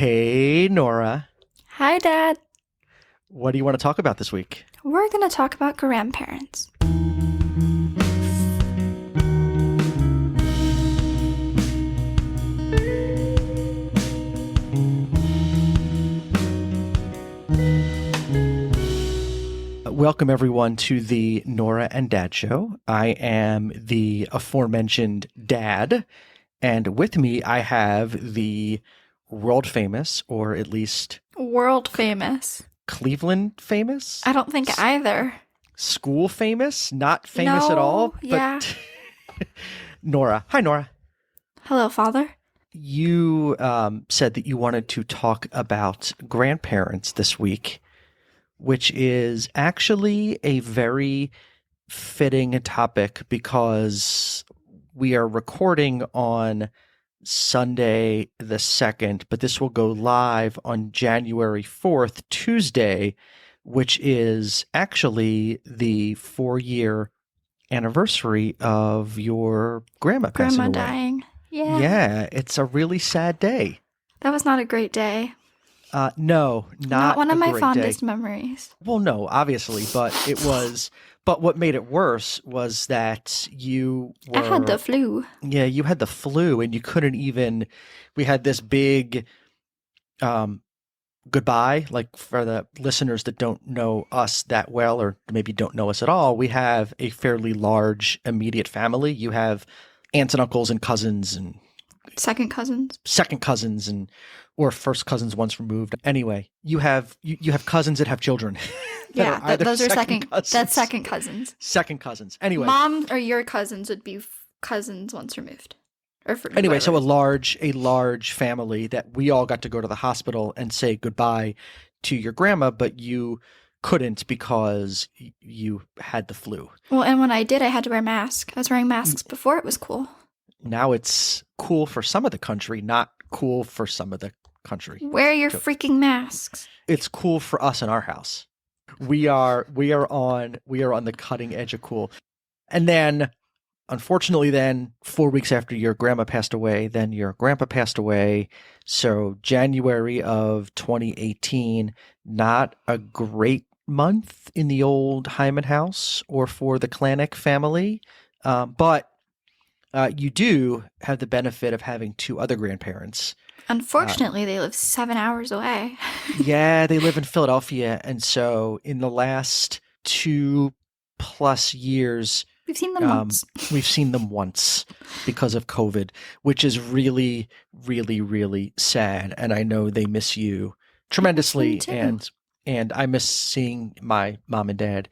Hey, Nora. Hi, Dad. What do you want to talk about this week? We're going to talk about grandparents. Welcome, everyone, to the Norah and Dad show. I am the aforementioned dad, and with me I have the world famous, or at least World famous. Cleveland famous? I don't think either. School famous? Not famous at all? No, yeah. Nora. Hi, Nora. Hello, Father. You said that you wanted to talk about grandparents this week, which is actually a very fitting topic because we are recording on Sunday the 2nd, but this will go live on January 4th, Tuesday, which is actually the 4-year anniversary of your grandma passing away. Grandma dying. Yeah. Yeah, it's a really sad day. That was not a great day. No, Not one of my great fondest day. memories. Well, no, obviously, but it was. But what made it worse was that you were. I had the flu. Yeah, you had the flu, and you couldn't even. We had this big goodbye. Like, for the listeners that don't know us that well, or maybe don't know us at all, we have a fairly large immediate family. You have aunts and uncles and cousins and Second cousins. and or first cousins once removed. Anyway, you have cousins that have children. Yeah, those are second. cousins. That's second cousins. Second cousins. Anyway, Mom or your cousins would be cousins once removed. Or for anyway, so a whatever. large family that we all got to go to the hospital and say goodbye to your grandma, but you couldn't because you had the flu. Well, and when I did, I had to wear a mask. I was wearing masks before it was cool. Now it's cool for some of the country, not cool for some of the country. Wear your freaking masks. It's cool for us in our house. We are on the cutting edge of cool. And then, unfortunately, 4 weeks after your grandma passed away, then your grandpa passed away. So January of 2018, not a great month in the old Hyman house or for the Klanick family, but you do have the benefit of having two other grandparents. Unfortunately, they live 7 hours away. Yeah, they live in Philadelphia. And so in the last 2+ years, We've seen them once. We've seen them once because of COVID, which is really, really, really sad. And I know they miss you tremendously. Me too. And I miss seeing my mom and dad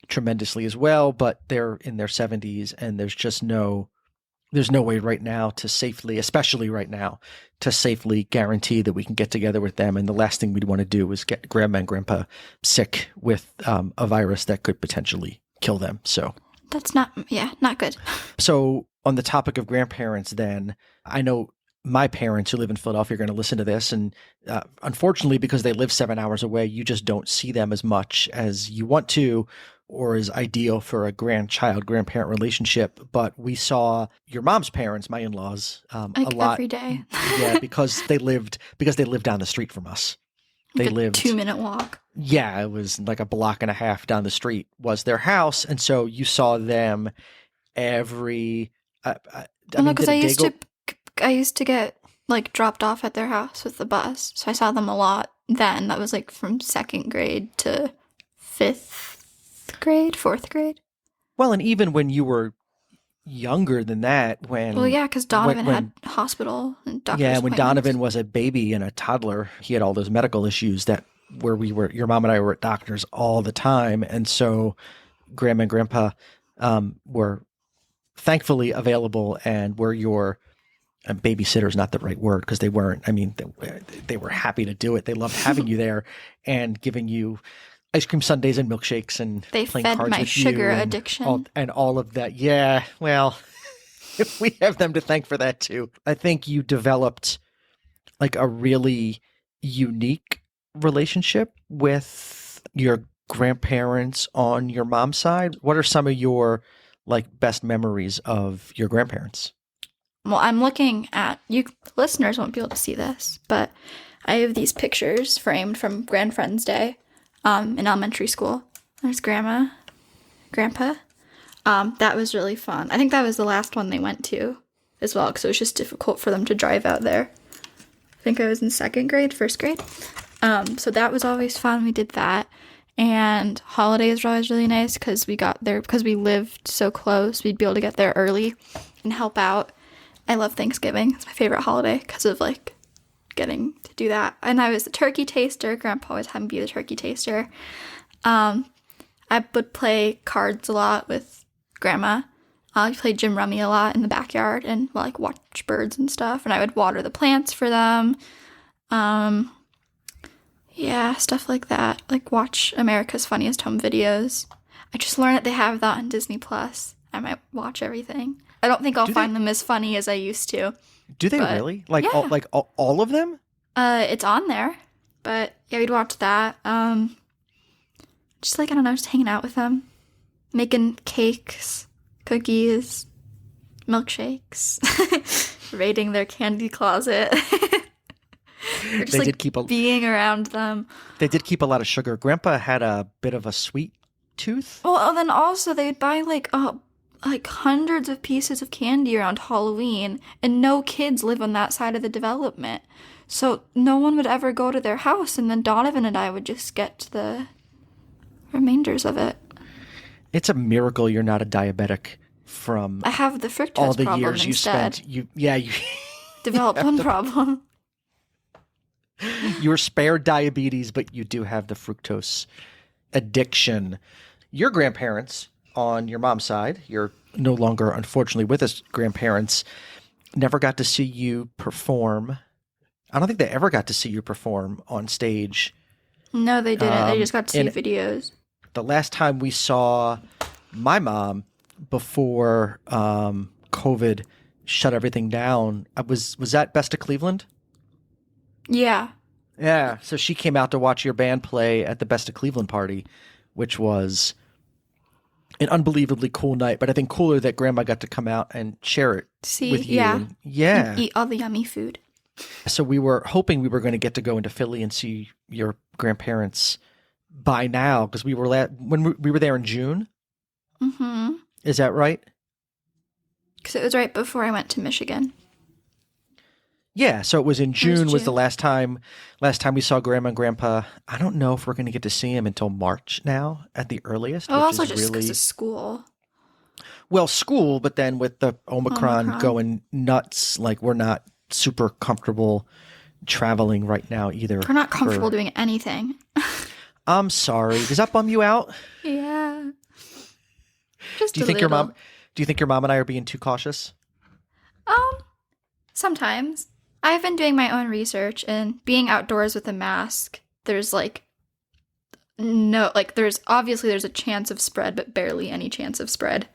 tremendously as well, but they're in their 70s and there's no way right now to safely, especially right now, to safely guarantee that we can get together with them. And the last thing we'd want to do is get grandma and grandpa sick with a virus that could potentially kill them. So That's not good. So on the topic of grandparents, then, I know my parents who live in Philadelphia are going to listen to this. And unfortunately, because they live 7 hours away, you just don't see them as much as you want to or is ideal for a grandparent relationship. But we saw your mom's parents, my in-laws, a lot every day. Yeah, because they lived down the street from us. They lived 2-minute walk. Yeah, it was like a block and a half down the street was their house, and so you saw them every. Because I used to get like dropped off at their house with the bus, so I saw them a lot. Then that was like from 2nd grade to 5th grade, 4th grade. Well, and even when you were younger than that, because Donovan had hospital and doctor's when appointments. Donovan was a baby and a toddler, he had all those medical issues where your mom and I were at doctors all the time, and so grandma and grandpa were thankfully available and were your babysitter is not the right word because they weren't. I mean, they were happy to do it. They loved having you there and giving you ice cream sundaes and milkshakes and they playing fed cards my with sugar you addiction and all of that. Yeah, well, we have them to thank for that too. I think you developed like a really unique relationship with your grandparents on your mom's side. What are some of your like best memories of your grandparents? Well, I'm looking at you. Listeners won't be able to see this, but I have these pictures framed from Grand Friends Day in elementary school. There's Grandma, Grandpa. That was really fun. I think that was the last one they went to as well, because it was just difficult for them to drive out there. I think I was in first grade. So that was always fun. We did that. And holidays were always really nice because we got there, because we lived so close, we'd be able to get there early and help out. I love Thanksgiving. It's my favorite holiday because of, like, getting to do that. And I was the turkey taster. Grandpa always had me be the turkey taster. I would play cards a lot with Grandma. I played Jim Rummy a lot in the backyard and, like, watch birds and stuff. And I would water the plants for them. Yeah, stuff like that. Like, watch America's Funniest Home Videos. I just learned that they have that on Disney Plus. I might watch everything. I don't think I'll find them as funny as I used to. Do they really? Like, yeah. all of them? It's on there. But yeah, we'd watch that. Just, like, I don't know, just hanging out with them. Making cakes, cookies, milkshakes. Raiding their candy closet. Or just, like, being around them. They did keep a lot of sugar. Grandpa had a bit of a sweet tooth. Well, then also they'd buy, like hundreds of pieces of candy around Halloween, and no kids live on that side of the development. So no one would ever go to their house, and then Donovan and I would just get the remainders of it. It's a miracle you're not a diabetic from I have the fructose all the problem years instead. you spent. You developed one problem. You were spared diabetes, but you do have the fructose addiction. Your grandparents on your mom's side, you're no longer, unfortunately, with us grandparents, never got to see you perform. I don't think they ever got to see you perform on stage. No, they didn't. They just got to see videos. The last time we saw my mom before COVID shut everything down, was that Best of Cleveland? Yeah. Yeah. So she came out to watch your band play at the Best of Cleveland party, which was an unbelievably cool night. But I think cooler that Grandma got to come out and share it with you. Yeah. And and eat all the yummy food. So we were hoping we were going to get to go into Philly and see your grandparents by now, because we were when we were there in June. Mm-hmm. Is that right? Because it was right before I went to Michigan. Yeah, so it was in June was the last time we saw Grandma and Grandpa. I don't know if we're going to get to see him until March now at the earliest. Oh, also just because of school. Well, school, but then with the Omicron going nuts, like, we're not super comfortable traveling right now either. We're not comfortable doing anything. I'm sorry. Does that bum you out? Yeah. Just do you think your mom and I are being too cautious? Sometimes. I've been doing my own research, and being outdoors with a mask, there's there's a chance of spread, but barely any chance of spread.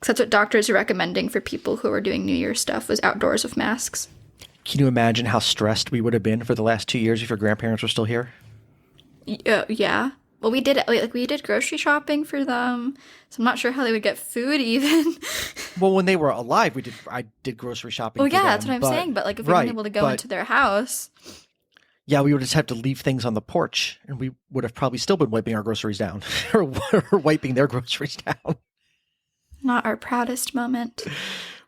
Because that's what doctors are recommending for people who are doing New Year's stuff, was outdoors with masks. Can you imagine how stressed we would have been for the last 2 years if your grandparents were still here? Yeah. Well, we did grocery shopping for them, so I'm not sure how they would get food even. Well, when they were alive, I did grocery shopping. Oh, yeah, that's what I'm saying. But, like, if we weren't able to go into their house, yeah, we would just have to leave things on the porch, and we would have probably still been wiping our groceries down, or wiping their groceries down. Not our proudest moment.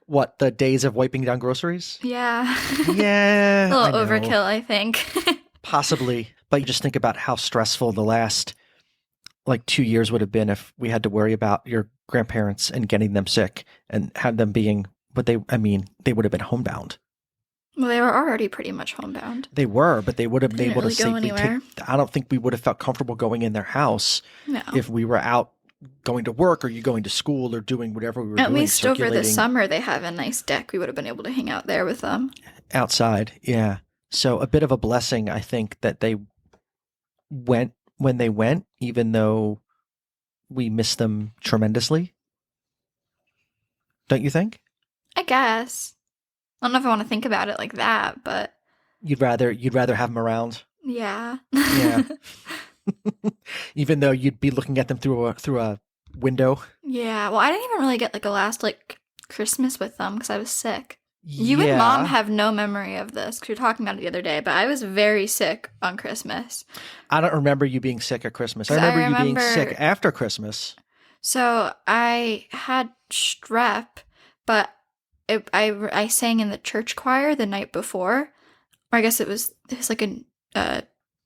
What, the days of wiping down groceries? Yeah. Yeah. A little overkill, I think. Possibly. But you just think about how stressful the last 2 years would have been if we had to worry about your grandparents and getting them sick and have them being they would have been homebound. Well, they were already pretty much homebound. They were, but they would have been able to safely take. I don't think we would have felt comfortable going in their house if we were out going to work, or you going to school, or doing whatever we were doing. At least over the summer, they have a nice deck. We would have been able to hang out there with them. Outside, yeah. So a bit of a blessing, I think, that they went when they went, even though we miss them tremendously. Don't you think? I guess. I don't know if I want to think about it like that, but you'd rather have them around. Yeah. Yeah. Even though you'd be looking at them through a window. Yeah. Well, I didn't even really get a last Christmas with them because I was sick. You and Mom have no memory of this because we were talking about it the other day, but I was very sick on Christmas. I don't remember you being sick at Christmas. I remember you being sick after Christmas. So I had strep, but I sang in the church choir the night before. Or I guess it was like a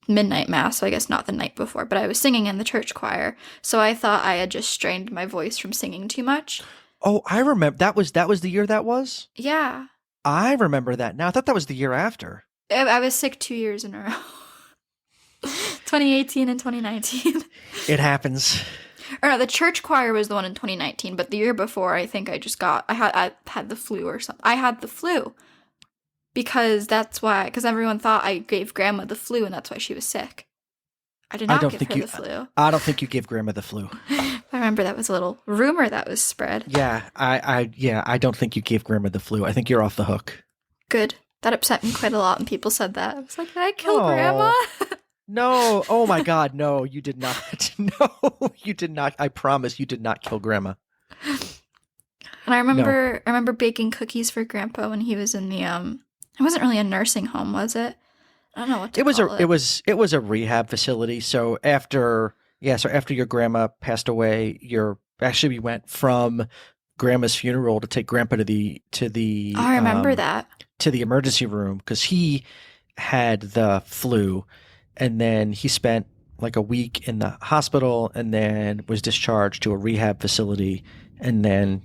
midnight mass, so I guess not the night before, but I was singing in the church choir. So I thought I had just strained my voice from singing too much. Oh, I remember. That was the year that was? Yeah. I remember that now. I thought that was the year after. I was sick 2 years in a row. 2018 and 2019. It happens. Or no, the church choir was the one in 2019, but the year before, I think I had the flu or something. I had the flu because everyone thought I gave Grandma the flu and that's why she was sick. I did not give her the flu. I don't think you gave Grandma the flu. I remember that was a little rumor that was spread. Yeah, I don't think you gave Grandma the flu. I think you're off the hook. Good. That upset me quite a lot when people said that. I was like, did I kill Grandma? No. Oh my God, no, you did not. No, you did not. I promise you did not kill Grandma. And I remember baking cookies for Grandpa when he was in the it wasn't really a nursing home, was it? I don't know what to call it. It was a rehab facility. So after your grandma passed away, we went from Grandma's funeral to take Grandpa to the Oh, I remember that. To the emergency room because he had the flu, and then he spent like a week in the hospital and then was discharged to a rehab facility and then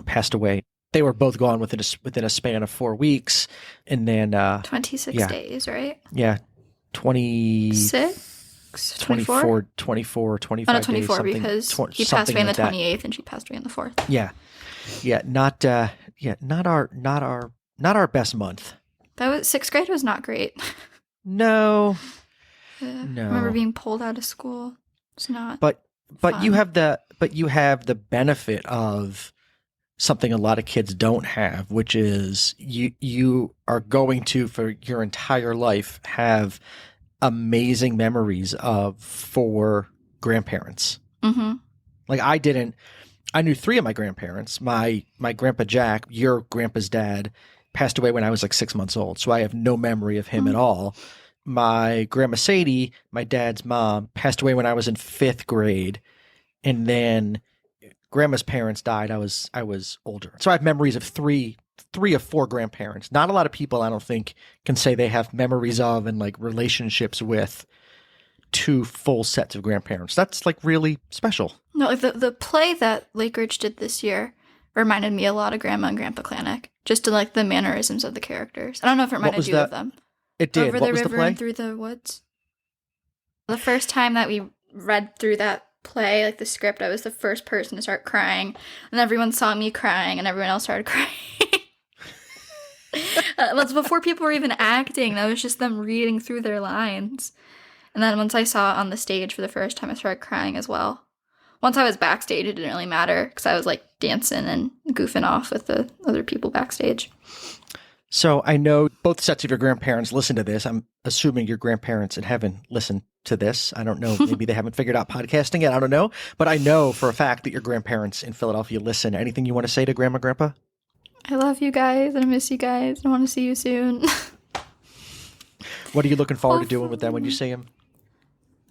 passed away. They were both gone within a span of 4 weeks, and then 26 days, right? Yeah, 26, 24, 24, 25 not 24 days, because he passed away on the 28th, and she passed away on the 4th. Yeah, not our best month. That was 6th grade was not great. No. I remember being pulled out of school. It's not. But fun. you have the benefit of something a lot of kids don't have, which is you are going to, for your entire life, have amazing memories of 4 grandparents. Mm-hmm. Like I knew 3 of my grandparents. My grandpa Jack, your grandpa's dad, passed away when I was like 6 months old, so I have no memory of him at all. My grandma Sadie, my dad's mom, passed away when I was in 5th grade, and then Grandma's parents died. I was older. So I have memories of three of 4 grandparents. Not a lot of people, I don't think, can say they have memories of and like relationships with 2 full sets of grandparents. That's like really special. No, like the play that Lake Ridge did this year reminded me a lot of Grandma and Grandpa Klanek, just to like the mannerisms of the characters. I don't know if it reminded you of them. It did. Over the river and through the woods. The first time that we read through that play, like the script, I was the first person to start crying, and everyone saw me crying and everyone else started crying. It was before people were even acting. That was just them reading through their lines. And then once I saw it on the stage for the first time, I started crying as well. Once I was backstage, it didn't really matter because I was like dancing and goofing off with the other people backstage. So I know both sets of your grandparents listen to this. I'm assuming your grandparents in heaven listen to this. I don't know. Maybe they haven't figured out podcasting yet. I don't know. But I know for a fact that your grandparents in Philadelphia listen. Anything you want to say to Grandma, Grandpa? I love you guys and I miss you guys. I want to see you soon. What are you looking forward to doing with them when you see them?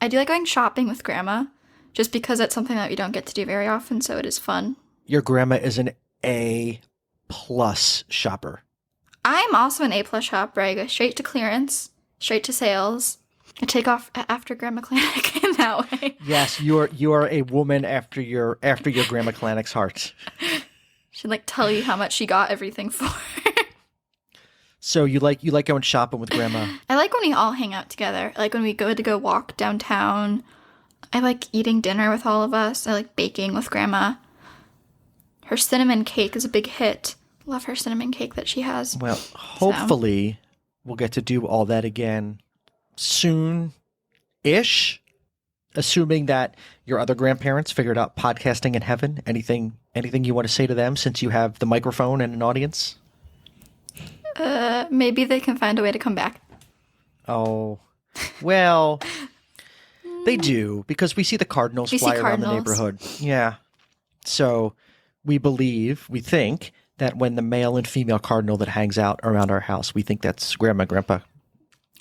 I do like going shopping with Grandma just because it's something that we don't get to do very often. So it is fun. Your grandma is an A+ shopper. I'm also an A+ shopper. I go straight to clearance, straight to sales. I take off after Grandma Klanek in that way. Yes, you are a woman after your Grandma Klanek's heart. She'd like tell you how much she got everything for. So you like going shopping with Grandma? I like when we all hang out together. I like when we go walk downtown. I like eating dinner with all of us. I like baking with Grandma. Her cinnamon cake is a big hit. Love her cinnamon cake that she has. Well, hopefully we'll get to do all that again soon-ish, assuming that your other grandparents figured out podcasting in heaven. Anything you want to say to them since you have the microphone and an audience? Maybe they can find a way to come back. Oh, well, they do, because we see the Cardinals fly around the neighborhood. Yeah. So we think that when the male and female cardinal that hangs out around our house, we think that's Grandma and Grandpa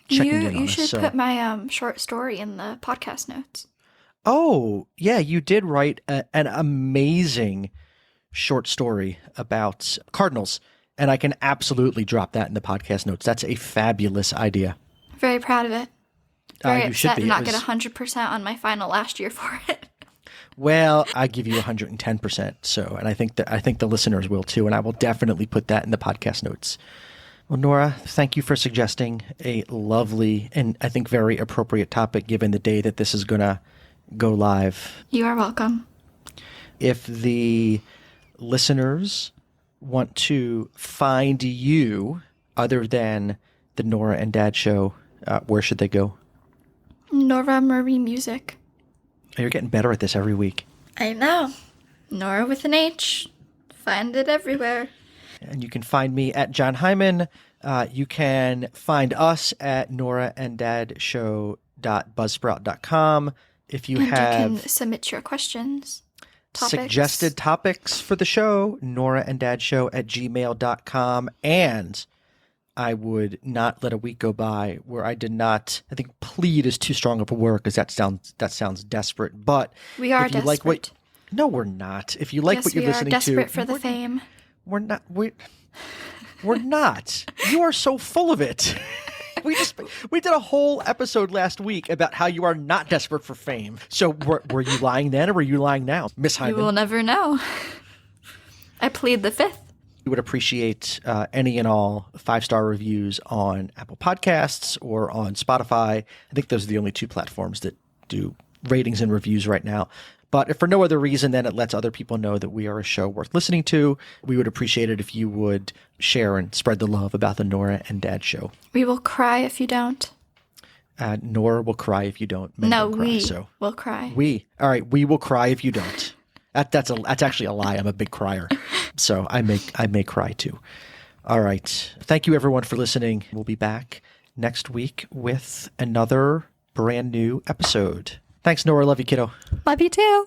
checking in on us. You should put my short story in the podcast notes. Oh, yeah, you did write an amazing short story about cardinals, and I can absolutely drop that in the podcast notes. That's a fabulous idea. Very proud of it. Very upset to not get 100% on my final last year for it. Well, I give you 110%. So, and I think the listeners will too, and I will definitely put that in the podcast notes. Well, Norah, thank you for suggesting a lovely and I think very appropriate topic given the day that this is going to go live. You are welcome. If the listeners want to find you other than the Norah and Dad show, where should they go? Norah Marie Music. You're getting better at this every week. I know. Norah with an H. Find it everywhere. And you can find me at John Hyman. You can find us at norahanddadshow.buzzsprout.com. If you have you can submit your questions, suggested topics for the show, norahanddadshow@gmail.com. And I would not let a week go by where I did not. I think plead is too strong of a word because that sounds desperate. But we are desperate. No, we're not. If you like what you're listening to, we are desperate for the fame. We're not. We're not. You are so full of it. We did a whole episode last week about how you are not desperate for fame. So were you lying then, or were you lying now, Miss Hyman? You will never know. I plead the fifth. We would appreciate any and all 5-star reviews on Apple Podcasts or on Spotify. I think those are the only 2 platforms that do ratings and reviews right now. But if for no other reason than it lets other people know that we are a show worth listening to, we would appreciate it if you would share and spread the love about the Norah and Dad show. We will cry if you don't. Norah will cry if you don't. Men no, don't cry, we so. will cry. All right, we will cry if you don't. That's actually a lie. I'm a big crier. So I may cry too. All right. Thank you everyone for listening. We'll be back next week with another brand new episode. Thanks, Norah. Love you, kiddo. Love you too.